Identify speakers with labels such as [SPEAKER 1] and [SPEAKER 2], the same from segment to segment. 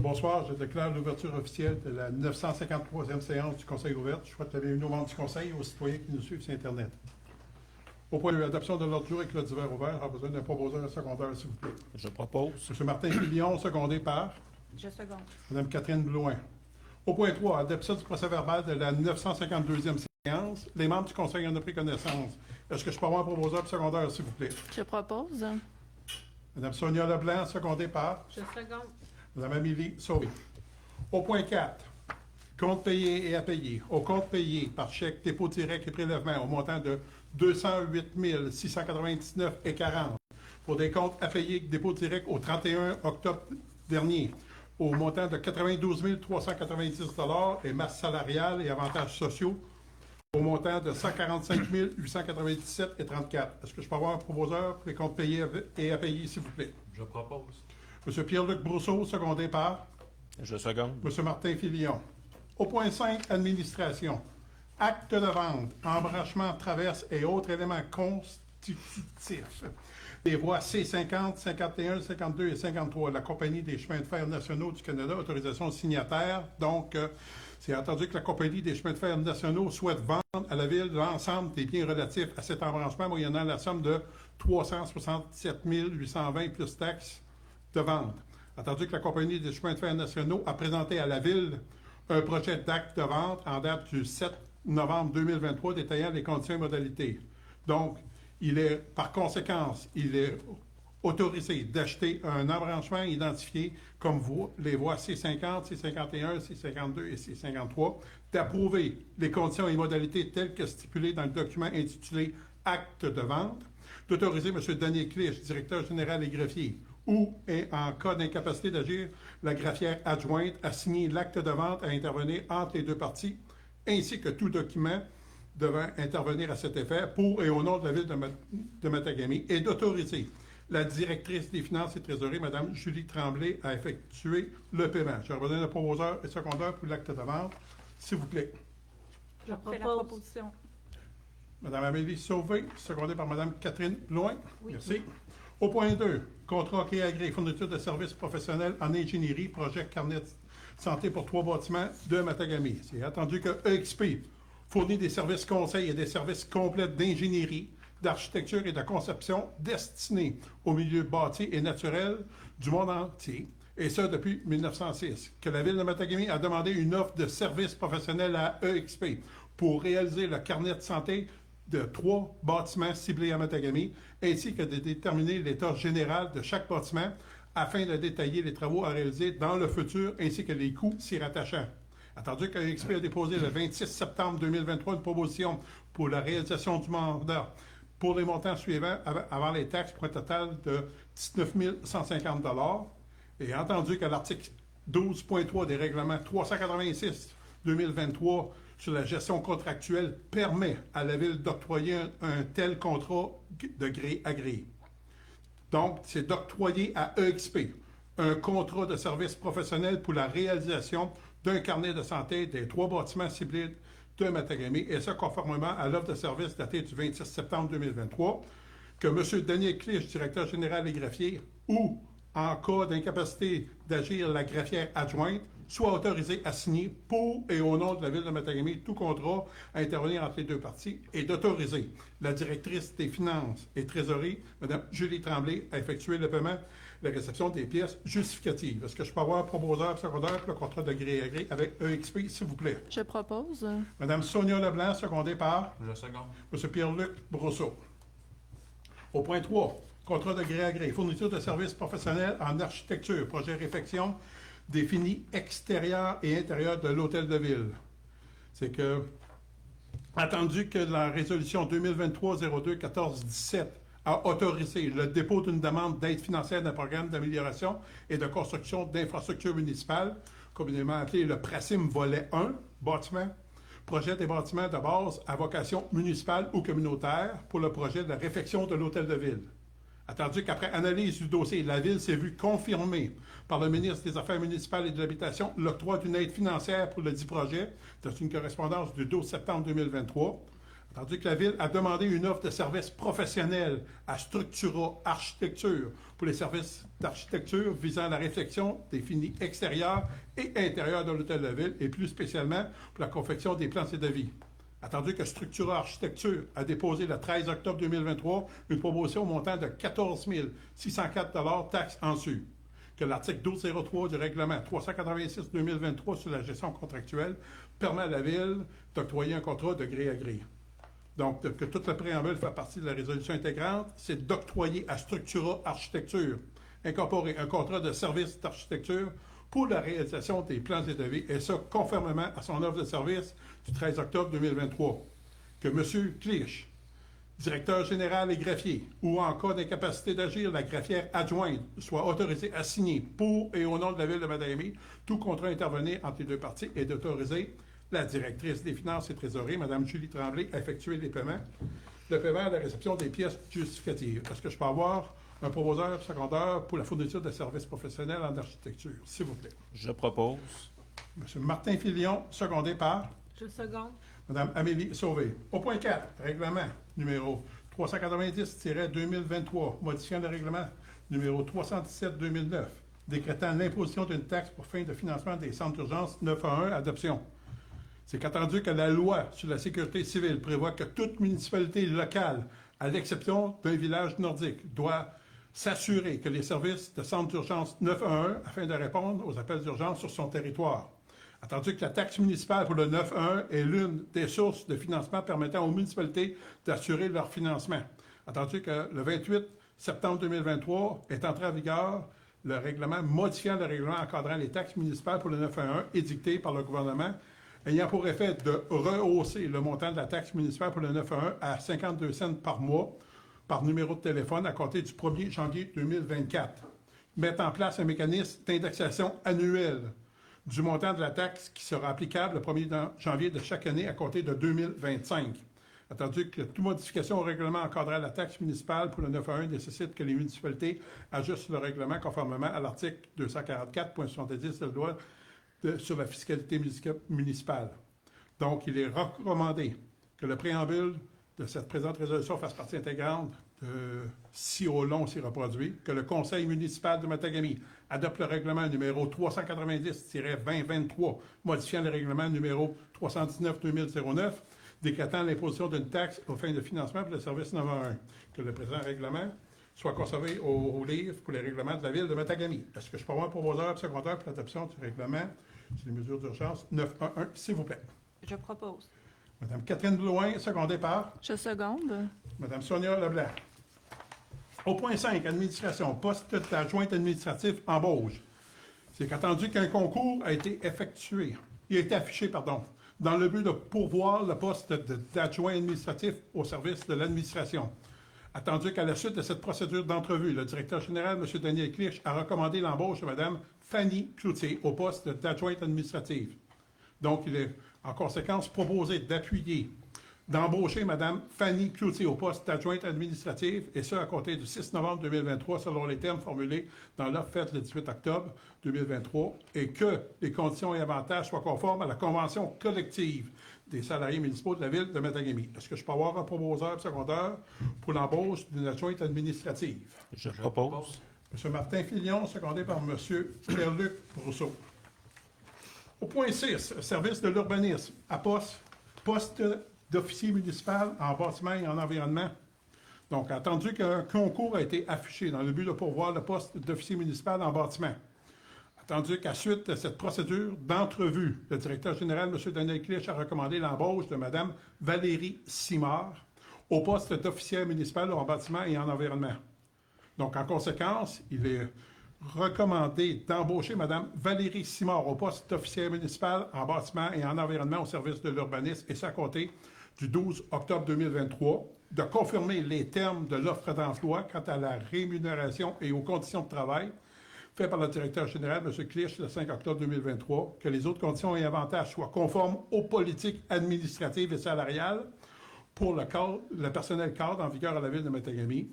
[SPEAKER 1] Bonsoir, je déclare l'ouverture officielle de la 953e séance du Conseil ouverte. Je souhaite la bienvenue aux membres du Conseil et aux citoyens qui nous suivent sur Internet. Au point de l'adoption de l'ordre du jour avec le divers ouvert, a besoin d'un proposeur secondaire, s'il vous plaît.
[SPEAKER 2] Je propose.
[SPEAKER 1] M. Martin Filion, secondé par
[SPEAKER 3] Je seconde.
[SPEAKER 1] Mme Catherine Blouin. Au point 3, adoption du procès-verbal de la 952e séance. Les membres du Conseil en ont pris connaissance. Est-ce que je peux avoir un proposeur secondaire, s'il vous plaît?
[SPEAKER 3] Je propose.
[SPEAKER 1] Mme Sonia Leblanc, secondée par
[SPEAKER 3] Je seconde.
[SPEAKER 1] Mme Amélie Sauvé. Au point 4, compte payé et à payer. Au compte payé par chèque, dépôt direct et prélèvement au montant de 208 699,40 pour des comptes à payer, dépôt direct au 31 octobre dernier au montant de 92 390 et masse salariale et avantages sociaux au montant de 145 897,34. Est-ce que je peux avoir un proposeur pour les comptes payés et à payer, s'il vous plaît?
[SPEAKER 2] Je propose.
[SPEAKER 1] M. Pierre-Luc Brousseau, secondé par
[SPEAKER 2] Je seconde.
[SPEAKER 1] M. Martin Filion. Au point 5, administration. Acte de vente, embranchement, traverse et autres éléments constitutifs. Les voies C50, 51, 52 et 53 de la Compagnie des chemins de fer nationaux du Canada, autorisation signataire. Donc, c'est entendu que la Compagnie des chemins de fer nationaux souhaite vendre à la Ville l'ensemble des biens relatifs à cet embranchement moyennant la somme de 367 820 plus taxes de vente. Entendu que la Compagnie des chemins de fer nationaux a présenté à la Ville un projet d'acte de vente en date du 7 novembre 2023 détaillant les conditions et modalités. Donc, par conséquence, il est autorisé d'acheter un embranchement identifié comme les voies C50, C51, C52 et C53, d'approuver les conditions et modalités telles que stipulées dans le document intitulé « Acte de vente », d'autoriser M. Daniel Clich, directeur général et greffier, ou, en cas d'incapacité d'agir, la greffière adjointe à signer l'acte de vente à intervenir entre les deux parties, ainsi que tout document devant intervenir à cet effet pour et au nom de la Ville de Matagami, et d'autoriser la directrice des finances et trésorerie, Mme Julie Tremblay, à effectuer le paiement. J'aurais besoin d'un proposeur et secondaire pour l'acte de vente, s'il vous plaît.
[SPEAKER 3] Je fais la proposition.
[SPEAKER 1] Mme Amélie Sauvé, secondée par Mme Catherine Blouin.
[SPEAKER 3] Oui.
[SPEAKER 1] Merci. Au point 2, contrat agré, fourniture de services professionnels en ingénierie, projet carnet de santé pour 3 bâtiments de Matagami. C'est attendu que EXP fournit des services conseils et des services complets d'ingénierie, d'architecture et de conception destinés au milieu bâti et naturel du monde entier, et ça depuis 1906. Que la Ville de Matagami a demandé une offre de services professionnels à EXP pour réaliser le carnet de santé de 3 bâtiments ciblés à Matagami, ainsi que de déterminer l'état général de chaque bâtiment afin de détailler les travaux à réaliser dans le futur, ainsi que les coûts s'y rattachant. Attendu que l'EXP a déposé le 26 septembre 2023 une proposition pour la réalisation du mandat pour les montants suivants avant les taxes pour un total de 19 150 $. Et entendu que l'article 12.3 des règlements 386-2023 sur la gestion contractuelle permet à la Ville d'octroyer un tel contrat de gré à gré. Donc, c'est d'octroyer à EXP un contrat de service professionnel pour la réalisation d'un carnet de santé des 3 bâtiments ciblés de Matagami, et ça conformément à l'offre de service datée du 26 septembre 2023, que M. Daniel Clich, directeur général et greffier, ou, en cas d'incapacité d'agir, la greffière adjointe, soit autorisé à signer pour et au nom de la Ville de Matagami tout contrat à intervenir entre les deux parties, et d'autoriser la directrice des finances et trésorerie, Mme Julie Tremblay, à effectuer le paiement, la réception des pièces justificatives. Est-ce que je peux avoir un proposeur secondaire pour le contrat de gré à gré avec EXP, s'il vous plaît?
[SPEAKER 3] Je propose.
[SPEAKER 1] Mme Sonia Leblanc, secondée par
[SPEAKER 2] Je seconde.
[SPEAKER 1] M. Pierre-Luc Brousseau. Au point 3, contrat de gré à gré, fourniture de services professionnels en architecture, projet réfection, défini extérieur et intérieur de l'hôtel de ville. C'est que, attendu que la résolution 2023-02-14-17 a autorisé le dépôt d'une demande d'aide financière d'un programme d'amélioration et de construction d'infrastructures municipales, communément appelé le PRACIM volet 1, bâtiment, projet des bâtiments de base à vocation municipale ou communautaire pour le projet de la réfection de l'hôtel de ville. Attendu qu'après analyse du dossier, la Ville s'est vue confirmer par le ministre des Affaires municipales et de l'Habitation l'octroi d'une aide financière pour le dit projet, dans une correspondance du 12 septembre 2023. Tandis que la Ville a demandé une offre de services professionnels à Structura Architecture pour les services d'architecture visant la réflexion des finis extérieurs et intérieurs de l'Hôtel de Ville et plus spécialement pour la confection des plans et devis. Attendu que Structura Architecture a déposé le 13 octobre 2023 une proposition au montant de 14 604 taxes en su, que l'article 1203 du règlement 386-2023 sur la gestion contractuelle permet à la Ville d'octroyer un contrat de gré à gré. Donc, que tout le préambule fait partie de la résolution intégrante, c'est d'octroyer à Structura Architecture incorporer un contrat de service d'architecture pour la réalisation des plans et devis, et ça conformément à son offre de service du 13 octobre 2023. Que M. Clich, directeur général et greffier, ou en cas d'incapacité d'agir, la greffière adjointe, soit autorisé à signer pour et au nom de la Ville de Matagami tout contrat intervenu entre les deux parties et d'autoriser la directrice des finances et trésorerie, Mme Julie Tremblay, à effectuer les paiements, le paiement à la réception des pièces justificatives. Est-ce que je peux avoir un proposeur secondaire pour la fourniture de services professionnels en architecture, s'il vous plaît?
[SPEAKER 2] Je propose.
[SPEAKER 1] M. Martin Filion, secondé par
[SPEAKER 3] Je seconde.
[SPEAKER 1] Mme Amélie Sauvé. Au point 4, règlement numéro 390-2023, modifiant le règlement numéro 317-2009, décrétant l'imposition d'une taxe pour fin de financement des centres d'urgence 911, adoption. C'est qu'attendu que la loi sur la sécurité civile prévoit que toute municipalité locale, à l'exception d'un village nordique, doit s'assurer que les services de centre d'urgence 911 afin de répondre aux appels d'urgence sur son territoire. Attendu que la taxe municipale pour le 911 est l'une des sources de financement permettant aux municipalités d'assurer leur financement. Attendu que le 28 septembre 2023 est entré en vigueur le règlement modifiant le règlement encadrant les taxes municipales pour le 911 édicté par le gouvernement, ayant pour effet de rehausser le montant de la taxe municipale pour le 911 à 52 cents par mois par numéro de téléphone à compter du 1er janvier 2024. Mettre en place un mécanisme d'indexation annuelle du montant de la taxe qui sera applicable le 1er janvier de chaque année à compter de 2025. Attendu que toute modification au règlement encadrant la taxe municipale pour le 911 nécessite que les municipalités ajustent le règlement conformément à l'article 244.70 de la loi sur la fiscalité municipale. Donc, il est recommandé que le préambule de cette présente résolution fasse partie intégrante si au long s'y reproduit, que le Conseil municipal de Matagami adopte le règlement numéro 390-2023, modifiant le règlement numéro 319-2009, décrétant l'imposition d'une taxe aux fins de financement pour le service 911, que le présent règlement soit conservé au livre pour les règlements de la Ville de Matagami. Est-ce que je peux avoir un proposeur secondaire pour l'adoption du règlement sur les mesures d'urgence 911, s'il vous plaît?
[SPEAKER 3] Je propose.
[SPEAKER 1] Mme Catherine Blouin, secondée par
[SPEAKER 3] Je seconde.
[SPEAKER 1] Mme Sonia Leblanc. Au point 5, administration, poste d'adjointe administratif, embauche. C'est qu'attendu qu'un concours a été effectué, il a été affiché, dans le but de pourvoir le poste d'adjoint administratif au service de l'administration. Attendu qu'à la suite de cette procédure d'entrevue, le directeur général, M. Daniel Clich, a recommandé l'embauche de Mme Fanny Cloutier au poste d'adjointe administrative. Donc, il est en conséquence proposé d'embaucher Mme Fanny Cloutier au poste d'adjointe administrative, et ce, à compter du 6 novembre 2023, selon les termes formulés dans l'offre faite le 18 octobre 2023, et que les conditions et avantages soient conformes à la convention collective des salariés municipaux de la Ville de Matagami. Est-ce que je peux avoir un proposeur secondaire pour l'embauche d'une adjointe administrative?
[SPEAKER 2] Je propose.
[SPEAKER 1] M. Martin Filion, secondé par M. Pierre-Luc Brousseau. Au point 6, service de l'urbanisme, à poste d'officier municipal en bâtiment et en environnement. Donc, attendu qu'un concours a été affiché dans le but de pourvoir le poste d'officier municipal en bâtiment. Attendu qu'à suite de cette procédure d'entrevue, le directeur général, M. Daniel Clich, a recommandé l'embauche de Mme Valérie Simard au poste d'officier municipal en bâtiment et en environnement. Donc, en conséquence, il est recommandé d'embaucher Mme Valérie Simard au poste d'officier municipal en bâtiment et en environnement au service de l'urbanisme, et ça à compter du 12 octobre 2023, de confirmer les termes de l'offre d'emploi quant à la rémunération et aux conditions de travail fait par le directeur général, M. Clich, le 5 octobre 2023, que les autres conditions et avantages soient conformes aux politiques administratives et salariales pour le personnel cadre en vigueur à la Ville de Matagami,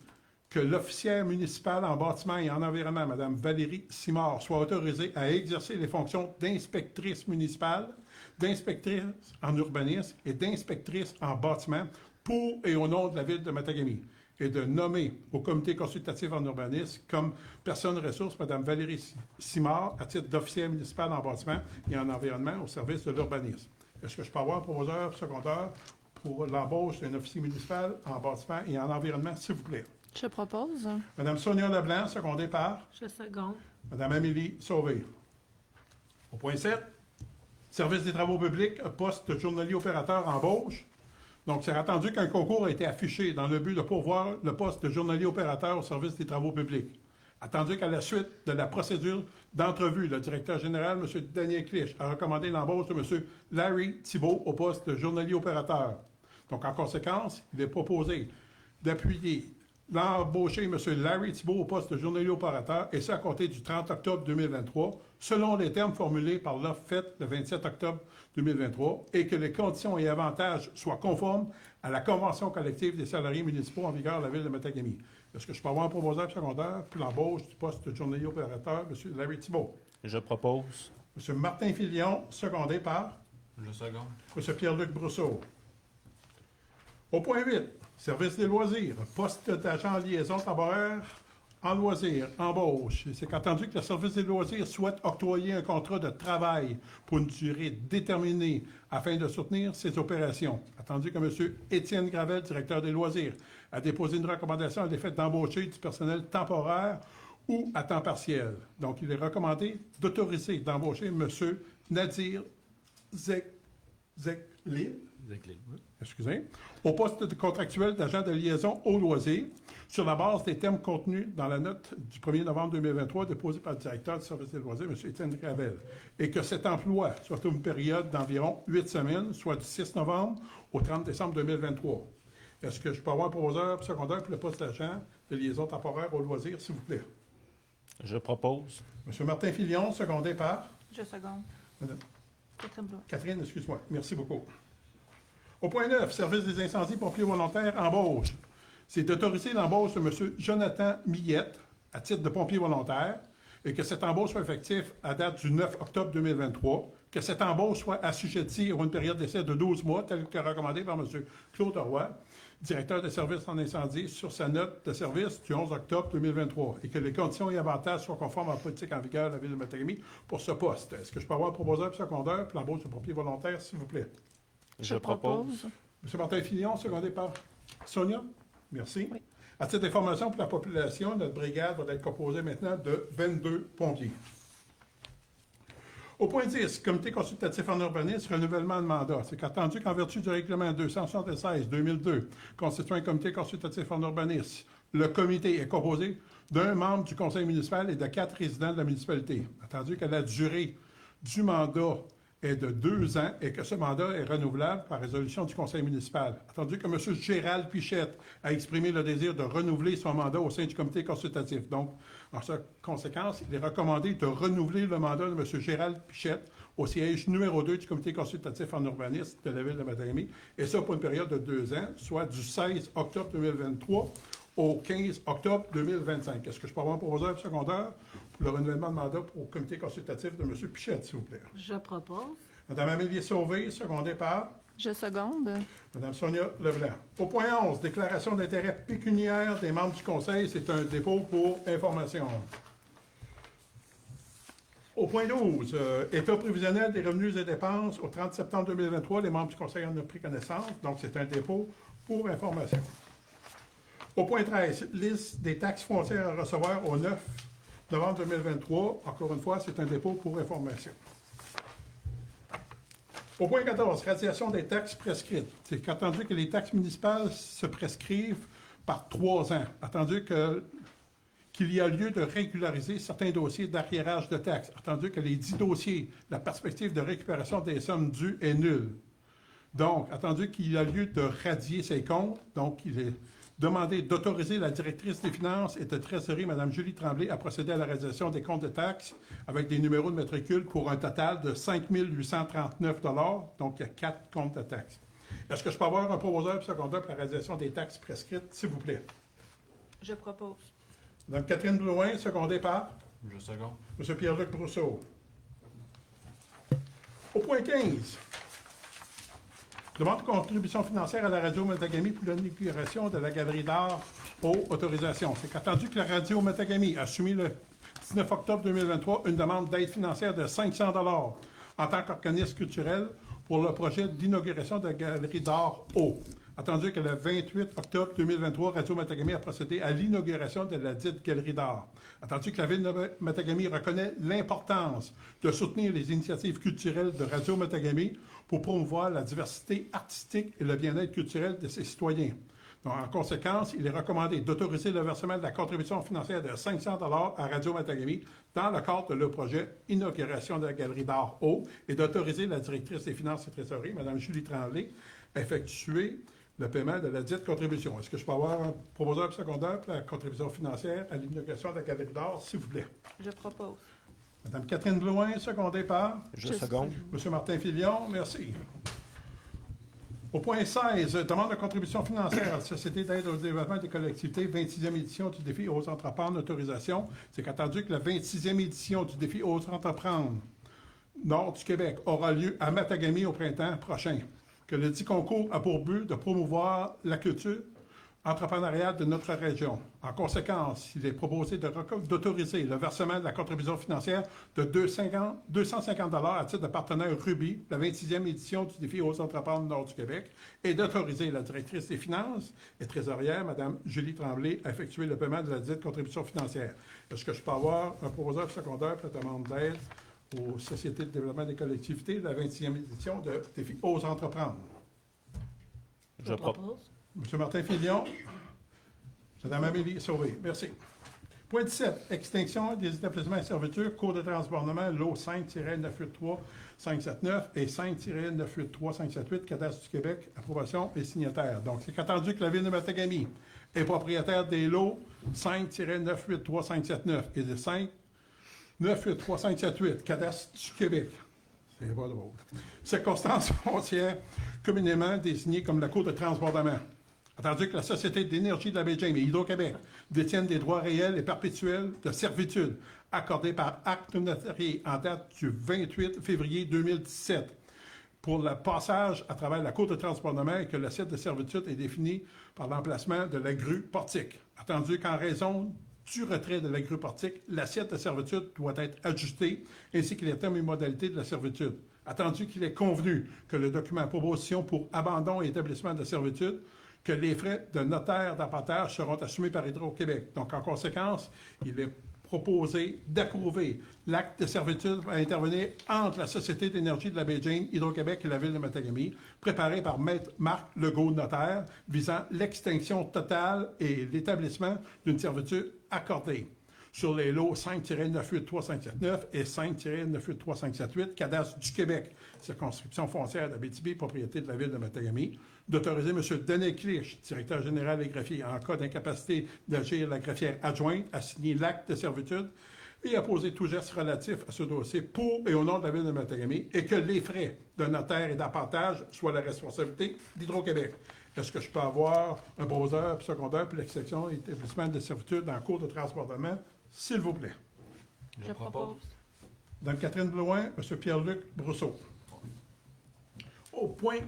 [SPEAKER 1] que l'officière municipale en bâtiment et en environnement, Mme Valérie Simard, soit autorisée à exercer les fonctions d'inspectrice municipale, d'inspectrice en urbanisme et d'inspectrice en bâtiment pour et au nom de la Ville de Matagami et de nommer au comité consultatif en urbanisme comme personne ressource Mme Valérie Simard à titre d'officier municipal en bâtiment et en environnement au service de l'urbanisme. Est-ce que je peux avoir un proposeur secondaire pour l'embauche d'un officier municipal en bâtiment et en environnement, s'il vous plaît?
[SPEAKER 3] Je propose.
[SPEAKER 1] Mme Sonia Leblanc, secondée par
[SPEAKER 3] Je seconde.
[SPEAKER 1] Mme Amélie Sauvé. Au point 7, service des travaux publics, poste de journalier opérateur embauche. Donc, c'est attendu qu'un concours a été affiché dans le but de pourvoir le poste de journalier opérateur au service des travaux publics. Attendu qu'à la suite de la procédure d'entrevue, le directeur général, M. Daniel Clich, a recommandé l'embauche de M. Larry Thibault au poste de journalier opérateur. Donc, en conséquence, il est proposé d'appuyer d'embaucher M. Larry Thibault au poste de journalier opérateur, et ça à compter du 30 octobre 2023, selon les termes formulés par l'offre faite le 27 octobre 2023, et que les conditions et avantages soient conformes à la Convention collective des salariés municipaux en vigueur à la Ville de Matagami. Est-ce que je peux avoir un proposeur secondaire pour l'embauche du poste de journalier opérateur, M. Larry Thibault?
[SPEAKER 2] Je propose.
[SPEAKER 1] M. Martin Filion, secondé par
[SPEAKER 4] Je seconde.
[SPEAKER 1] M. Pierre-Luc Brousseau. Au point 8, service des loisirs, poste d'agent en liaison temporaire en loisirs, embauche. C'est qu'attendu que le service des loisirs souhaite octroyer un contrat de travail pour une durée déterminée afin de soutenir ses opérations. Attendu que M. Étienne Gravel, directeur des loisirs, a déposé une recommandation à l'effet d'embaucher du personnel temporaire ou à temps partiel. Donc, il est recommandé d'autoriser d'embaucher M. Nadir Zeklil, excusez, au poste de contractuel d'agent de liaison au loisir, sur la base des termes contenus dans la note du 1er novembre 2023 déposée par le directeur du service des loisirs, M. Étienne Gravel, et que cet emploi soit une période d'environ 8 semaines, soit du 6 novembre au 30 décembre 2023. Est-ce que je peux avoir un proposeur secondaire pour le poste d'agent de liaison temporaire au loisir, s'il vous plaît?
[SPEAKER 2] Je propose.
[SPEAKER 1] M. Martin Filion, secondé par
[SPEAKER 3] Je seconde.
[SPEAKER 1] Madame
[SPEAKER 3] Catherine Blanc.
[SPEAKER 1] Catherine, excuse-moi. Merci beaucoup. Au point 9, service des incendies pompiers volontaires, embauche. C'est d'autoriser l'embauche de M. Jonathan Millette à titre de pompier volontaire et que cette embauche soit effective à date du 9 octobre 2023, que cette embauche soit assujettie à une période d'essai de 12 mois, tel que recommandé par M. Claude Roy, directeur des services en incendie, sur sa note de service du 11 octobre 2023, et que les conditions et avantages soient conformes à la politique en vigueur de la Ville de Matagami pour ce poste. Est-ce que je peux avoir un proposeur secondaire pour l'embauche de pompier volontaire, s'il vous plaît?
[SPEAKER 2] Je propose.
[SPEAKER 1] M. Martin Filion, secondé par Sonia. Merci.
[SPEAKER 3] Oui.
[SPEAKER 1] À titre d'information pour la population, notre brigade va être composée maintenant de 22 pompiers. Au point 10, comité consultatif en urbanisme, renouvellement de mandat. C'est qu'attendu qu'en vertu du règlement 276-2002, constituant un comité consultatif en urbanisme, le comité est composé d'un membre du conseil municipal et de 4 résidents de la municipalité. Attendu que la durée du mandat est de 2 ans et que ce mandat est renouvelable par résolution du conseil municipal. Attendu que M. Gérald Pichette a exprimé le désir de renouveler son mandat au sein du comité consultatif. Donc, en conséquence, il est recommandé de renouveler le mandat de M. Gérald Pichette au siège numéro 2 du comité consultatif en urbanisme de la Ville de Matagami, et ça pour une période de 2 ans, soit du 16 octobre 2023 au 15 octobre 2025. Est-ce que je peux avoir un proposeur secondaire pour le renouvellement de mandat pour le comité consultatif de M. Pichette, s'il vous plaît?
[SPEAKER 3] Je propose.
[SPEAKER 1] Mme Amélie Sauvé, secondée par
[SPEAKER 3] Je seconde.
[SPEAKER 1] Mme Sonia Leblanc. Au point 11, déclaration d'intérêt pécuniaire des membres du conseil, c'est un dépôt pour information. Au point 12, état prévisionnel des revenus et dépenses au 30 septembre 2023, les membres du conseil en ont pris connaissance, donc c'est un dépôt pour information. Au point 13, liste des taxes foncières à recevoir au 9 novembre 2023, encore une fois, c'est un dépôt pour information. Au point 14, radiation des taxes prescrites. C'est qu'attendu que les taxes municipales se prescrivent par 3 ans, attendu qu'il y a lieu de régulariser certains dossiers d'arriérage de taxes, attendu que les 10 dossiers, la perspective de récupération des sommes dues est nulle. Donc, attendu qu'il y a lieu de radier ces comptes, donc il est demandé d'autoriser la directrice des finances et de trésorerie, Mme Julie Tremblay, à procéder à la radiation des comptes de taxes avec des numéros de matricule pour un total de 5 839 $. Donc, il y a 4 comptes de taxes. Est-ce que je peux avoir un proposeur secondaire pour la radiation des taxes prescrites, s'il vous plaît?
[SPEAKER 3] Je propose.
[SPEAKER 1] Mme Catherine Blouin, secondée par
[SPEAKER 4] Je seconde.
[SPEAKER 1] M. Pierre-Luc Brousseau. Au point 15, Demande de contribution financière à la radio Matagami pour l'inauguration de la galerie d'art aux autorisations. C'est attendu que la radio Matagami a soumis le 19 octobre 2023 une demande d'aide financière de 500 $ en tant qu'organisme culturel pour le projet d'inauguration de la galerie d'art au. Attendu que le 28 octobre 2023, Radio Matagami a procédé à l'inauguration de la dite galerie d'art. Attendu que la Ville de Matagami reconnaît l'importance de soutenir les initiatives culturelles de Radio Matagami pour promouvoir la diversité artistique et le bien-être culturel de ses citoyens. Donc, en conséquence, il est recommandé d'autoriser le versement de la contribution financière de 500 $ à Radio Matagami dans le cadre de le projet Inauguration de la Galerie d'Art Haut et d'autoriser la directrice des Finances et Trésorerie, Mme Julie Tremblay, à effectuer le paiement de la dite contribution. Est-ce que je peux avoir un proposeur et secondeur pour la contribution financière à l'inauguration de la Galerie d'Art, s'il vous plaît?
[SPEAKER 3] Je propose.
[SPEAKER 1] Mme Catherine Blouin, secondée par
[SPEAKER 2] Je seconde.
[SPEAKER 1] M. Martin Filion, merci. Au point 16, demande de contribution financière à la Société d'aide au développement des collectivités, 26e édition du défi Ose entreprendre, autorisation. C'est qu'attendu que la 26e édition du défi Ose entreprendre Nord du Québec aura lieu à Matagami au printemps prochain. Que le dit concours a pour but de promouvoir la culture entrepreneuriale de notre région. En conséquence, il est proposé d'autoriser le versement de la contribution financière de 250 $ à titre de partenaire Ruby, la 26e édition du défi Ose entreprendre Nord du Québec, et d'autoriser la directrice des Finances et trésorière, Mme Julie Tremblay, à effectuer le paiement de la dite contribution financière. Est-ce que je peux avoir un proposeur secondaire pour la demande d'aide aux sociétés de développement des collectivités de la 26e édition de défi Ose entreprendre?
[SPEAKER 2] Je propose.
[SPEAKER 1] M. Martin Filion. Mme Amélie Sauvé. Merci. Point 17. Extinction des établissements et servitures, cours de transbordement, lot 5-983-579 et 5-983-578, Cadastre du Québec, approbation et signataire. Donc, c'est attendu que la Ville de Matagami est propriétaire des lots 5-983-579 et de 5-983-578, Cadastre du Québec. C'est pas drôle. Circonstances foncières communément désignées comme la cour de transbordement. Attendu que la Société d'énergie de la baie James et Hydro-Québec détiennent des droits réels et perpétuels de servitude accordés par acte notarié en date du 28 février 2017 pour le passage à travers la cour de transbordement et que l'assiette de servitude est définie par l'emplacement de la grue portique. Attendu qu'en raison du retrait de la grue portique, l'assiette de servitude doit être ajustée ainsi que les termes et modalités de la servitude. Attendu qu'il est convenu que le document proposition pour abandon et établissement de servitude que les frais de notaire d'apportage seront assumés par Hydro-Québec. Donc, en conséquence, il est proposé d'approuver l'acte de servitude à intervenir entre la Société d'énergie de la baie James, Hydro-Québec et la Ville de Matagami, préparé par Maître Marc Legault, notaire, visant l'extinction totale et l'établissement d'une servitude accordée sur les lots 5-983-579 et 5-983-578, Cadastre du Québec, circonscription foncière d'Abitibi, propriété de la Ville de Matagami, d'autoriser M. Denis Clich, directeur général des greffiers, en cas d'incapacité d'agir la greffière adjointe, à signer l'acte de servitude et à poser tout geste relatif à ce dossier pour et au nom de la Ville de Matagami et que les frais de notaire et d'apportage soient la responsabilité d'Hydro-Québec. Est-ce que je peux avoir un proposeur secondaire pour l'exception et établissement de servitude en cours de transportement, s'il vous plaît?
[SPEAKER 3] Je propose.
[SPEAKER 1] Mme Catherine Blouin, M. Pierre-Luc Brousseau. Au point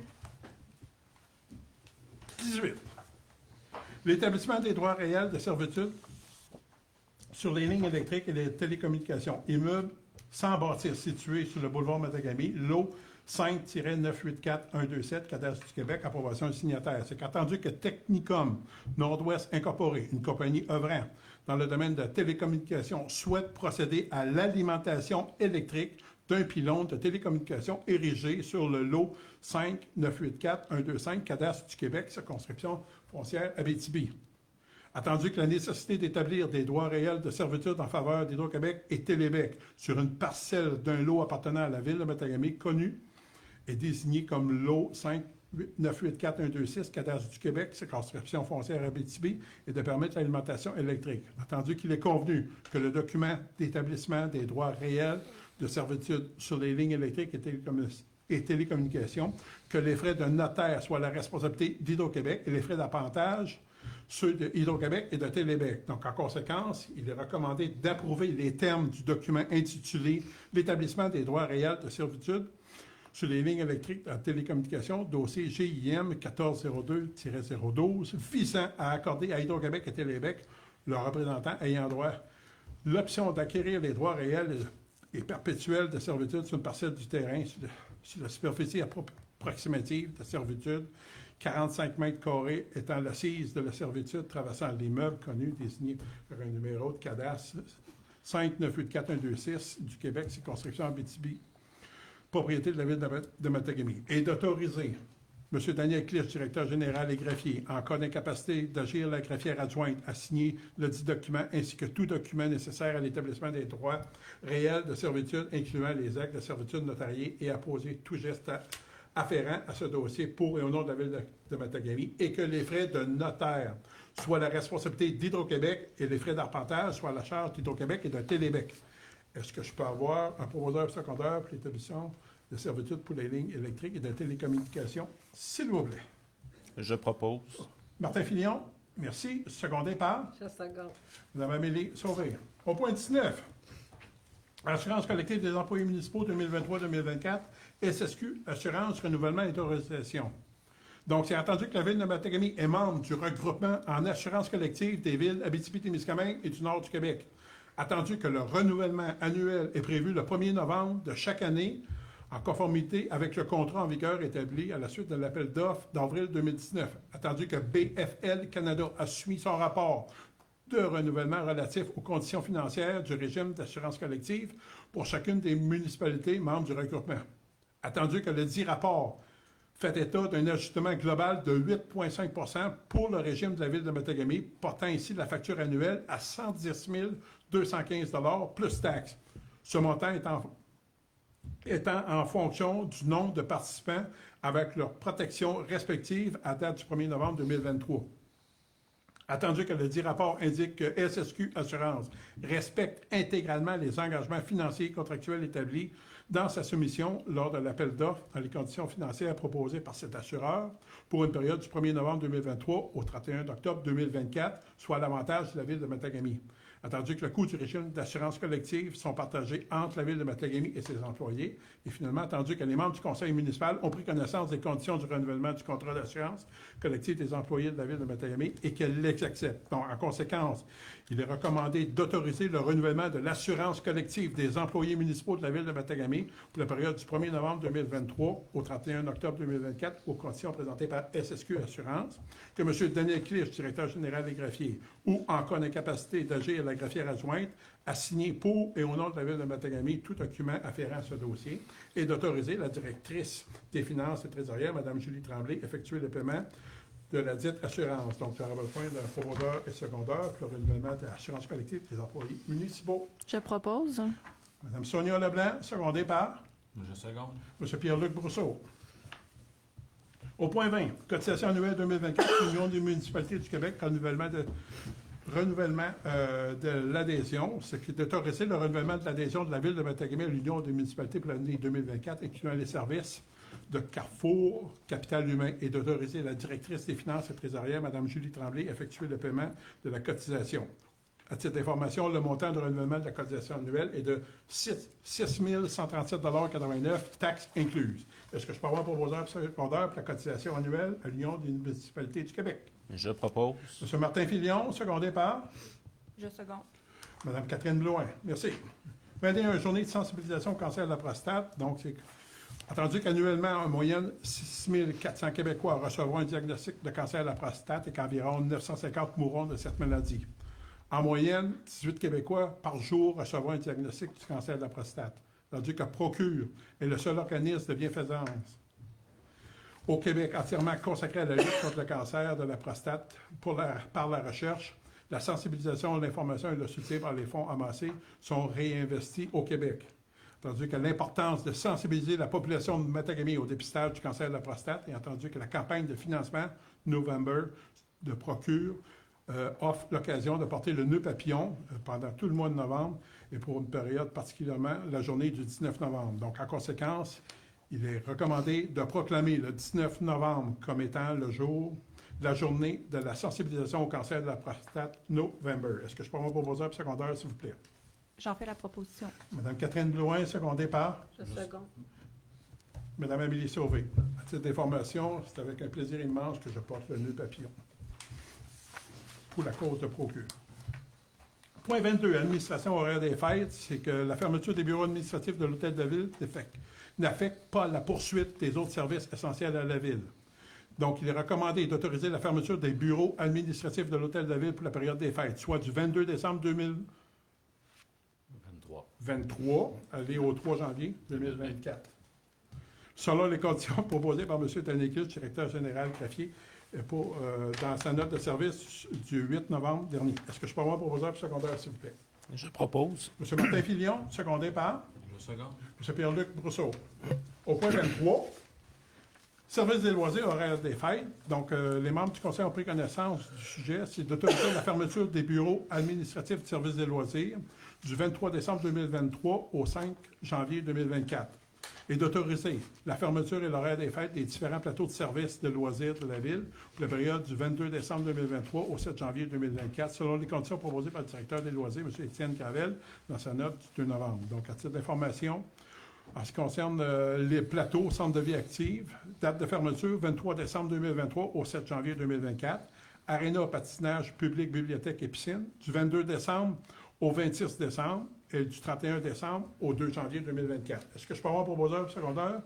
[SPEAKER 1] 18. L'établissement des droits réels de servitude sur les lignes électriques et les télécommunications. Immeuble sans bâtir situé sur le boulevard Matagami, lot 5-984-127, Cadastre du Québec, approbation du signataire. C'est qu'attendu que Technicom Nord-Ouest Incorporé, une compagnie œuvrant dans le domaine de la télécommunication, souhaite procéder à l'alimentation électrique d'un pylône de télécommunication érigé sur le lot 5-984-125, Cadastre du Québec, circonscription foncière Abitibi. Attendu que la nécessité d'établir des droits réels de servitude en faveur d'Hydro-Québec et Télébec sur une parcelle d'un lot appartenant à la Ville de Matagami, connu et désigné comme lot 5-984-126, Cadastre du Québec, circonscription foncière Abitibi, et de permettre l'alimentation électrique. Attendu qu'il est convenu que le document d'établissement des droits réels de servitude sur les lignes électriques et télécommunications, que les frais de notaire soient la responsabilité d'Hydro-Québec et les frais d'appontage ceux de Hydro-Québec et de Télébec. Donc, en conséquence, il est recommandé d'approuver les termes du document intitulé « L'établissement des droits réels de servitude sur les lignes électriques en télécommunications, dossier GIM 1402-012, visant à accorder à Hydro-Québec et Télébec, leurs représentants ayant droit, l'option d'acquérir les droits réels et perpétuels de servitude sur une parcelle du terrain sur la superficie approximative de servitude, 45 mètres carrés étant l'assise de la servitude traversant l'immeuble connu désigné par un numéro de cadastre 5984126 du Québec, circonscription Abitibi, propriété de la ville de Matagami, et d'autoriser M. Daniel Clich, directeur général et greffier, en cas d'incapacité d'agir la greffière adjointe, à signer le dit document ainsi que tout document nécessaire à l'établissement des droits réels de servitude, incluant les actes de servitude notariés, et à poser tout geste afférent à ce dossier pour et au nom de la ville de Matagami, et que les frais de notaire soient la responsabilité d'Hydro-Québec et les frais d'arpentage soient à la charge d'Hydro-Québec et de Télébec. Est-ce que je peux avoir un proposeur secondaire pour l'établissement de servitude pour les lignes électriques et de télécommunications, s'il vous plaît?
[SPEAKER 2] Je propose.
[SPEAKER 1] Martin Filion, merci. Secondé par
[SPEAKER 3] Je seconde.
[SPEAKER 1] Mme Amélie Sauvé. Au point 19, Assurance collective des employés municipaux 2023-2024, SSQ, assurance, renouvellement et autorisation. Donc, c'est entendu que la ville de Matagami est membre du regroupement en assurance collective des villes Abitibi-Témiscamingue et du nord du Québec. Attendu que le renouvellement annuel est prévu le 1er novembre de chaque année, en conformité avec le contrat en vigueur établi à la suite de l'appel d'offres d'avril 2019. Attendu que BFL Canada a soumis son rapport de renouvellement relatif aux conditions financières du régime d'assurance collective pour chacune des municipalités membres du regroupement. Attendu que le dit rapport fait état d'un ajustement global de 8,5 % pour le régime de la ville de Matagami, portant ainsi la facture annuelle à 110 215 $ plus taxes. Ce montant étant en fonction du nombre de participants avec leurs protections respectives à date du 1er novembre 2023. Attendu que le dit rapport indique que SSQ Assurance respecte intégralement les engagements financiers et contractuels établis dans sa soumission lors de l'appel d'offres dans les conditions financières proposées par cet assureur pour une période du 1er novembre 2023 au 31 octobre 2024, soit à l'avantage de la ville de Matagami. Attendu que le coût du régime d'assurance collective sont partagés entre la ville de Matagami et ses employés, et finalement, attendu que les membres du conseil municipal ont pris connaissance des conditions du renouvellement du contrat d'assurance collective des employés de la ville de Matagami et qu'elles les acceptent. Donc, en conséquence, il est recommandé d'autoriser le renouvellement de l'assurance collective des employés municipaux de la ville de Matagami pour la période du 1er novembre 2023 au 31 octobre 2024 aux conditions présentées par SSQ Assurance, que M. Daniel Clich, directeur général des greffiers, ou en cas d'incapacité d'agir la greffière adjointe, a signé pour et au nom de la ville de Matagami tout document afférent à ce dossier et d'autoriser la directrice des finances et trésorière, Mme Julie Tremblay, effectuer le paiement de la dite assurance. Donc, tu auras besoin d'un promoteur et secondaire pour le renouvellement de l'assurance collective des employés municipaux.
[SPEAKER 3] Je propose.
[SPEAKER 1] Mme Sonia Leblanc, secondée par
[SPEAKER 4] Je seconde.
[SPEAKER 1] M. Pierre-Luc Brousseau. Au point 20, cotisation annuelle 2024, Union des municipalités du Québec, renouvellement de l'adhésion. C'est d'autoriser le renouvellement de l'adhésion de la ville de Matagami à l'Union des municipalités pour l'année 2024, incluant les services de Carrefour, Capital Humain, et d'autoriser la directrice des finances et trésorière, Mme Julie Tremblay, effectuer le paiement de la cotisation. À titre d'information, le montant de renouvellement de la cotisation annuelle est de 6 137,89 $, taxes incluses. Est-ce que je peux avoir un proposeur secondaire pour la cotisation annuelle à l'Union des municipalités du Québec?
[SPEAKER 2] Je propose.
[SPEAKER 1] M. Martin Filion, secondé par
[SPEAKER 3] Je seconde.
[SPEAKER 1] Mme Catherine Blouin. Merci. 21, journée de sensibilisation au cancer de la prostate. Donc, c'est attendu qu'annuellement, en moyenne, 6 400 Québécois recevront un diagnostic de cancer de la prostate et qu'environ 950 mourront de cette maladie. En moyenne, 18 Québécois par jour recevront un diagnostic du cancer de la prostate. Tandis que Procure est le seul organisme de bienfaisance au Québec entièrement consacré à la lutte contre le cancer de la prostate par la recherche, la sensibilisation, l'information et le soutien par les fonds amassés sont réinvestis au Québec. Tandis que l'importance de sensibiliser la population de Matagami au dépistage du cancer de la prostate, et entendu que la campagne de financement November de Procure offre l'occasion de porter le nœud papillon pendant tout le mois de novembre et pour une période particulièrement la journée du 19 novembre. Donc, en conséquence, il est recommandé de proclamer le 19 novembre comme étant le jour, la journée de la sensibilisation au cancer de la prostate November. Est-ce que je peux avoir un proposeur secondaire, s'il vous plaît?
[SPEAKER 3] J'en fais la proposition.
[SPEAKER 1] Mme Catherine Blouin, secondée par
[SPEAKER 3] Je seconde.
[SPEAKER 1] Madame Amélie Sauvé. À titre d'information, c'est avec un plaisir immense que je porte le nœud papillon pour la cause de procure. Point 22, administration horaire des fêtes, c'est que la fermeture des bureaux administratifs de l'Hôtel de Ville n'affecte pas la poursuite des autres services essentiels à la Ville. Donc, il est recommandé d'autoriser la fermeture des bureaux administratifs de l'Hôtel de Ville pour la période des fêtes, soit du 22 décembre 2023, aller au 3 janvier 2024. Selon les conditions proposées par M. Tanécus, directeur général greffier, dans sa note de service du 8 novembre dernier. Est-ce que je peux avoir un proposeur pour secondaire, s'il vous plaît?
[SPEAKER 2] Je propose.
[SPEAKER 1] M. Martin Filion, secondé par?
[SPEAKER 4] Je second.
[SPEAKER 1] M. Pierre-Luc Brousseau. Au point 23, service des loisirs, horaire des fêtes. Donc, les membres du Conseil ont pris connaissance du sujet. C'est d'autoriser la fermeture des bureaux administratifs du service des loisirs du 23 décembre 2023 au 5 janvier 2024. Et d'autoriser la fermeture et l'horaire des fêtes des différents plateaux de services de loisirs de la Ville pour la période du 22 décembre 2023 au 7 janvier 2024, selon les conditions proposées par le directeur des loisirs, M. Étienne Gravel, dans sa note du 2 novembre. Donc, à titre d'information, en ce qui concerne les plateaux, centres de vie active, date de fermeture 23 décembre 2023 au 7 janvier 2024. Aréna, patinage, public, bibliothèque et piscine, du 22 décembre au 26 décembre et du 31 décembre au 2 janvier 2024. Est-ce que je peux avoir un proposeur secondaire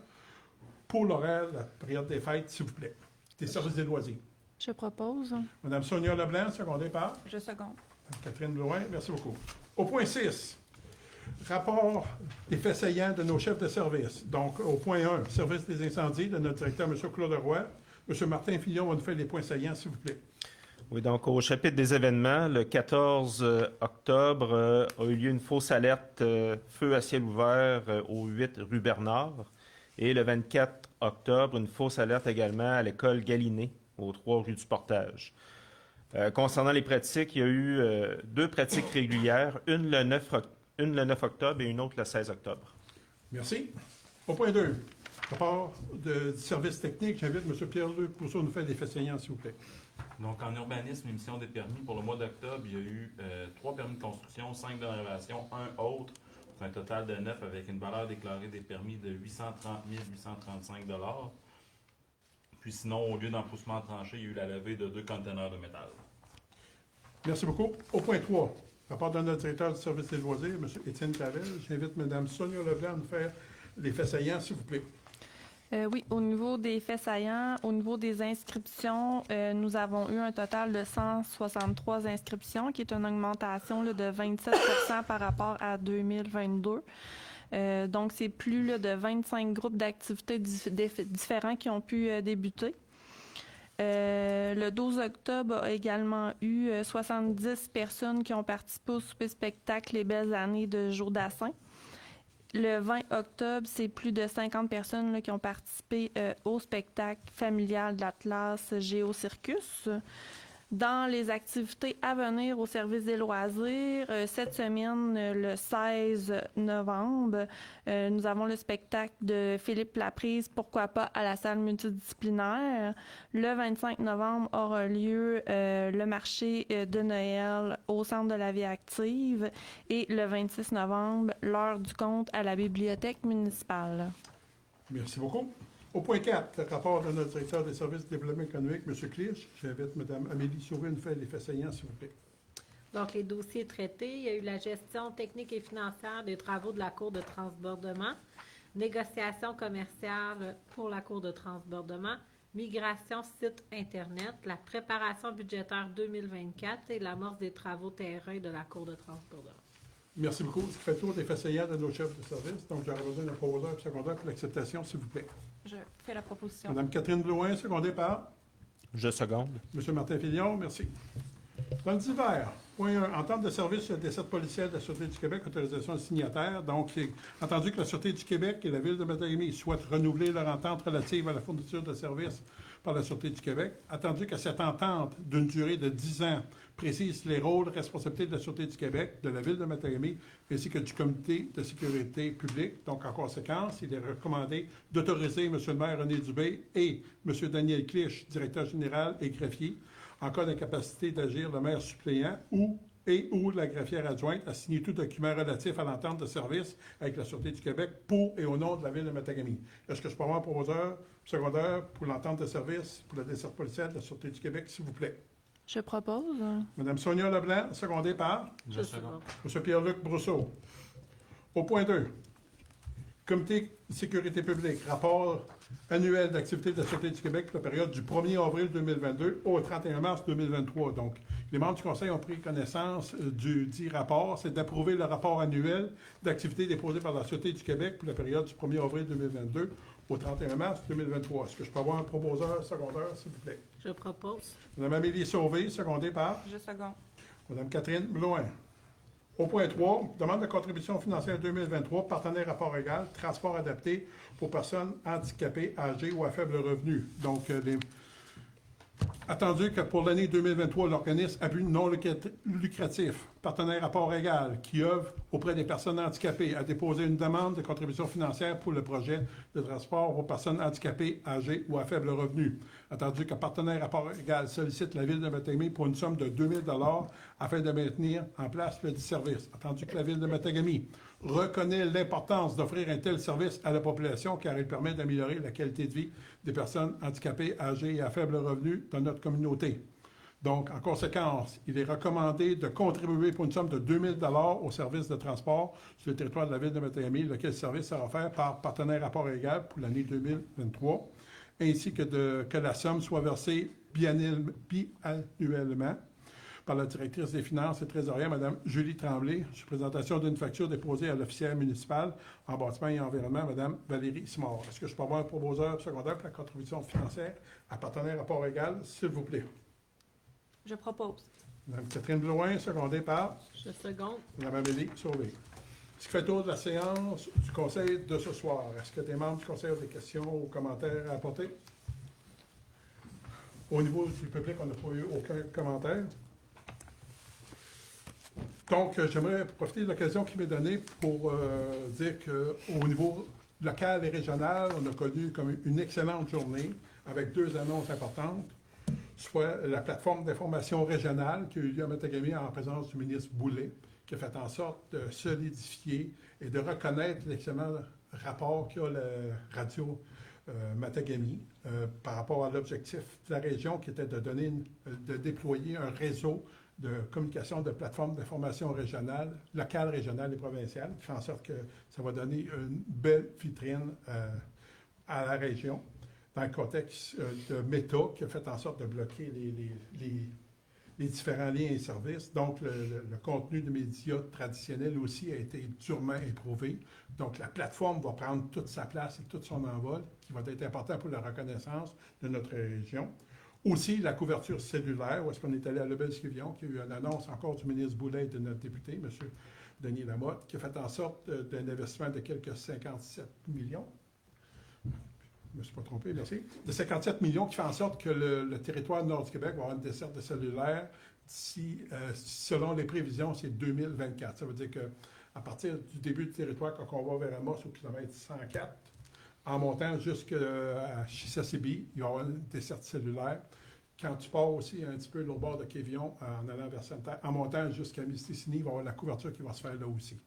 [SPEAKER 1] pour l'horaire de la période des fêtes, s'il vous plaît, des services des loisirs?
[SPEAKER 3] Je propose.
[SPEAKER 1] Madame Sonia Leblanc, secondée par
[SPEAKER 3] Je seconde.
[SPEAKER 1] Catherine Blouin. Merci beaucoup. Au point 6, rapport des faits saillants de nos chefs de service. Donc, au point 1, service des incendies de notre directeur, M. Claude Roy. M. Martin Fillon va nous faire les points saillants, s'il vous plaît.
[SPEAKER 2] Oui, donc au chapitre des événements, le 14 octobre a eu lieu une fausse alerte feu à ciel ouvert au 8 rue Bernard. Et le 24 octobre, une fausse alerte également à l'école Galiné, au 3 rue du Portage. Concernant les pratiques, il y a eu deux pratiques régulières, une le 9 octobre et une autre le 16 octobre.
[SPEAKER 1] Merci. Au point 2, rapport du service technique. J'invite M. Pierre-Luc Brousseau à nous faire les faits saillants, s'il vous plaît.
[SPEAKER 4] Donc, en urbanisme, émission des permis, pour le mois d'octobre, il y a eu 3 permis de construction, 5 de rénovation, un autre, pour un total de 9 avec une valeur déclarée des permis de 830 835 $. Puis sinon, au lieu d'enfouissement tranché, il y a eu la levée de 2 conteneurs de métal.
[SPEAKER 1] Merci beaucoup. Au point 3, rapport de notre directeur du service des loisirs, M. Étienne Clavel. J'invite Mme Sonia Leblanc à nous faire les faits saillants, s'il vous plaît.
[SPEAKER 3] Oui, au niveau des faits saillants, au niveau des inscriptions, nous avons eu un total de 163 inscriptions, qui est une augmentation là, de 27 % par rapport à 2022. Donc, c'est plus là, de 25 groupes d'activités différents qui ont pu débuter. Le 12 octobre a également eu 70 personnes qui ont participé au souper spectacle Les Belles Années de Joe Dassin. Le 20 octobre, c'est plus de 50 personnes là, qui ont participé au spectacle familial de l'Atlas Géocircus. Dans les activités à venir au service des loisirs, cette semaine, le 16 novembre, nous avons le spectacle de Philippe Laprise, Pourquoi pas, à la salle multidisciplinaire. Le 25 novembre aura lieu le marché de Noël au Centre de la vie active. Et le 26 novembre, l'heure du conte à la bibliothèque municipale.
[SPEAKER 1] Merci beaucoup. Au point 4, rapport de notre directeur des services de développement économique, M. Clich. J'invite Mme Amélie Sauvé à nous faire les faits saillants, s'il vous plaît.
[SPEAKER 5] Donc, les dossiers traités, il y a eu la gestion technique et financière des travaux de la Cour de transbordement, négociation commerciale pour la Cour de transbordement, migration site Internet, la préparation budgétaire 2024 et l'amorce des travaux terrain de la Cour de transbordement.
[SPEAKER 1] Merci beaucoup. Ce qui fait le tour des faits saillants de nos chefs de service. Donc, j'aurais besoin d'un proposeur secondaire pour l'acceptation, s'il vous plaît.
[SPEAKER 3] Je fais la proposition.
[SPEAKER 1] Mme Catherine Blouin, secondée par
[SPEAKER 2] Je seconde.
[SPEAKER 1] M. Martin Fillon. Merci. Dans le divers, point 1, entente de service sur le décès policière de la Sûreté du Québec, autorisation signataire. Donc, c'est entendu que la Sûreté du Québec et la Ville de Matagami souhaitent renouveler leur entente relative à la fourniture de services par la Sûreté du Québec. Attendu que cette entente, d'une durée de 10 ans, précise les rôles et responsabilités de la Sûreté du Québec, de la Ville de Matagami, ainsi que du Comité de sécurité publique. Donc, en conséquence, il est recommandé d'autoriser M. le maire René Dubé et M. Daniel Clich, directeur général et greffier, en cas d'incapacité d'agir le maire suppléant ou et ou la greffière adjointe à signer tout document relatif à l'entente de service avec la Sûreté du Québec pour et au nom de la Ville de Matagami. Est-ce que je peux avoir un proposeur secondaire pour l'entente de service pour la desserte policière de la Sûreté du Québec, s'il vous plaît?
[SPEAKER 3] Je propose.
[SPEAKER 1] Madame Sonia Leblanc, secondée par
[SPEAKER 4] Je second.
[SPEAKER 1] M. Pierre-Luc Brousseau. Au point 2, Comité de sécurité publique, rapport annuel d'activité de la Sûreté du Québec pour la période du 1er avril 2022 au 31 mars 2023. Donc, les membres du Conseil ont pris connaissance du dit rapport. C'est d'approuver le rapport annuel d'activité déposé par la Sûreté du Québec pour la période du 1er avril 2022 au 31 mars 2023. Est-ce que je peux avoir un proposeur secondaire, s'il vous plaît?
[SPEAKER 5] Je propose.
[SPEAKER 1] Mme Amélie Sauvé, secondée par
[SPEAKER 3] Je second.
[SPEAKER 1] Mme Catherine Blouin. Au point 3, demande de contribution financière 2023, partenaire rapport égal, transport adapté pour personnes handicapées, âgées ou à faible revenu. Donc, attendu que pour l'année 2023, l'organisme à but non lucratif, partenaire rapport égal, qui œuvre auprès des personnes handicapées, a déposé une demande de contribution financière pour le projet de transport pour personnes handicapées, âgées ou à faible revenu. Attendu que partenaire rapport égal sollicite la Ville de Matagami pour une somme de 2 000 $ afin de maintenir en place le dit service. Attendu que la Ville de Matagami reconnaît l'importance d'offrir un tel service à la population car il permet d'améliorer la qualité de vie des personnes handicapées, âgées et à faible revenu dans notre communauté. Donc, en conséquence, il est recommandé de contribuer pour une somme de 2 000 $ au service de transport sur le territoire de la Ville de Matagami, lequel service sera offert par partenaire rapport égal pour l'année 2023, ainsi que la somme soit versée biannuellement par la directrice des finances et trésorière, Mme Julie Tremblay, sur présentation d'une facture déposée à l'officière municipal en bâtiment et environnement, Mme Valérie Simard. Est-ce que je peux avoir un proposeur secondaire pour la contribution financière à partenaire rapport égal, s'il vous plaît?
[SPEAKER 3] Je propose.
[SPEAKER 1] Mme Catherine Blouin, secondée par
[SPEAKER 5] Je seconde.
[SPEAKER 1] Mme Amélie Sauvé. Ce qui fait tour de la séance du Conseil de ce soir. Est-ce que des membres du Conseil ont des questions ou commentaires à apporter? Au niveau du public, on n'a pas eu aucun commentaire. Donc, j'aimerais profiter de l'occasion qui m'est donnée pour dire qu'au niveau local et régional, on a connu comme une excellente journée avec 2 annonces importantes, soit la plateforme d'information régionale qui a eu lieu à Matagami en présence du ministre Boulay, qui a fait en sorte de solidifier et de reconnaître l'excellent rapport qu'a la radio Matagami par rapport à l'objectif de la région qui était de déployer un réseau de communication de plateformes d'information régionale, locale, régionale et provinciale, qui fait en sorte que ça va donner une belle vitrine à la région, dans le contexte de Meta, qui a fait en sorte de bloquer les différents liens et services. Donc, le contenu de médias traditionnels aussi a été durement éprouvé. Donc, la plateforme va prendre toute sa place et tout son envol, qui va être important pour la reconnaissance de notre région. Aussi, la couverture cellulaire, où est-ce qu'on est allé à Lebel-Scrivion, qui a eu une annonce encore du ministre Boulay et de notre député, M. Denis Lamotte, qui a fait en sorte d'un investissement de quelques 57 millions. Je ne me suis pas trompé, merci. De 57 millions qui fait en sorte que le territoire nord du Québec va avoir une desserte de cellulaire d'ici, selon les prévisions, c'est 2024. Ça veut dire qu'à partir du début du territoire, quand on va vers Amos au kilomètre 104, en montant jusqu'à Chisasibi, il va y avoir une desserte cellulaire. Quand tu pars aussi un petit peu l'autre bord de Quévillon, en allant vers Sainte-Terre, en montant jusqu'à Mistissini, il va y avoir la couverture qui va se faire là aussi.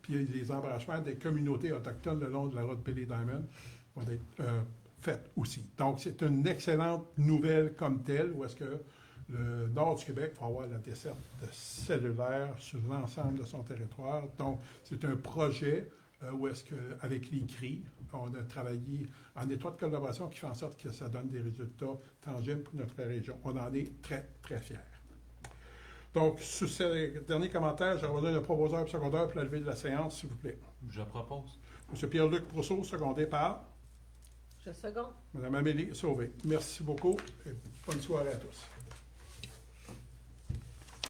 [SPEAKER 1] Puis les embranchements des communautés autochtones le long de la route Billy Diamond vont être faits aussi. Donc, c'est une excellente nouvelle comme telle, où est-ce que le nord du Québec va avoir la desserte cellulaire sur l'ensemble de son territoire. Donc, c'est un projet où est-ce qu'avec les CRI, on a travaillé en étroite collaboration qui fait en sorte que ça donne des résultats tangibles pour notre région. On en est très, très fiers. Donc, sur ces derniers commentaires, j'aurais besoin d'un proposeur secondaire pour la levée de la séance, s'il vous plaît.
[SPEAKER 4] Je propose.
[SPEAKER 1] M. Pierre-Luc Brousseau, secondé par
[SPEAKER 5] Je seconde.
[SPEAKER 1] Mme Amélie Sauvé. Merci beaucoup et bonne soirée à tous.